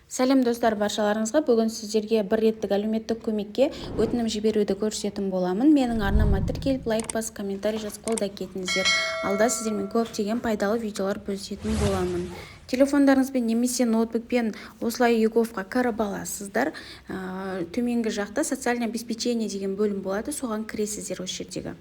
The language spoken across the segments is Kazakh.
Сәлем достар, баршаларыңызға бүгін сіздерге бір реттік әлеуметтік көмекке өтінім жіберуді көрсететін боламын. Менің арнама тіркеліп, лайк басып, комментарий жазып қолдау кетіңіздер. Алда сіздермен көптеген пайдалы видеолар бөлісетін боламын. Телефондарыңызбен немесе ноутбукпен осылай ЮГОВқа кіріп аласыздар. Төменгі жақта социальное обеспечение деген бөлім болады, соған кіресіздер осы жердегі.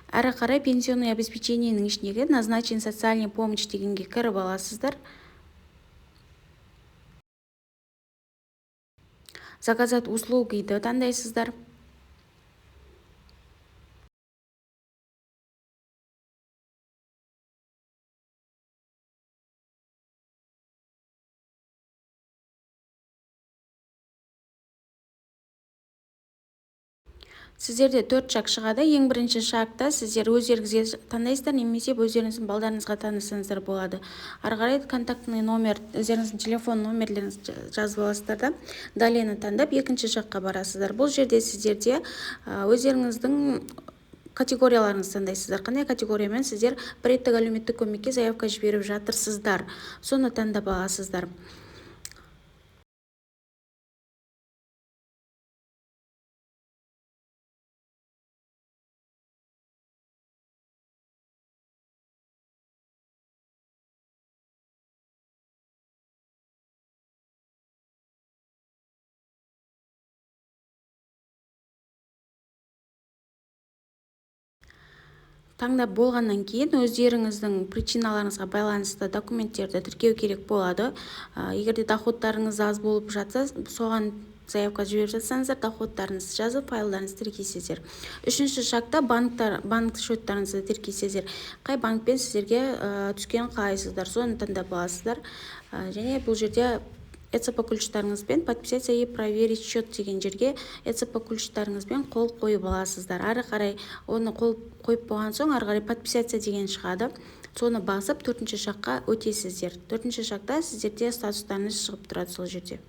Әрі қарай пенсионный обеспечениенің ішіндегі назначен социальный помощь дегенге кіріп аласыздар. Заказать услугиді таңдайсыздар. Сіздерде 4 шаг шығады. Ең бірінші шагта сіздер өздеріңізге таңдайсыздар, немесе өздеріңіздің балдарыңызға таңдасаңыздар болады. Ары қарай контактный номер, өздеріңіздің телефон номерлеріңізді жазып аласыздар да, далені таңдап екінші жаққа барасыздар. Бұл жерде сіздерде өздеріңіздің категорияларыңызды таңдайсыздар. Қандай категориямен сіздер бір реттік әлеуметтік көмекке заявка жіберіп жатырсыздар, соны таңдап аласыздар. Таңдап болғаннан кейін өздеріңіздің причиналарыңызға байланысты документтерді тіркеу керек болады. Егерде доходтарыңыз аз болып жатса, соған заявка жіберіп жатсаңыздар, доходтарыңызды жазып, файлдарыңызды тіркейсіздер. Үшінші шагта банк счеттарыңызды тіркейсіздер. Қай банкпен сіздерге түскен қалайсыздар, соны таңдап аласыздар. Және бұл жерде ЭЦП ключтарыңызбен подписаться и проверить счет деген жерге ЭЦП ключтарыңызбен қол қойып аласыздар. Ары қарай оны қол қойып болған соң, ары қарай подписаться деген шығады. Соны басып, 4-ші шаққа өтесіздер. 4-ші шақта сіздерде статустарыңыз шығып тұрады сол жерде.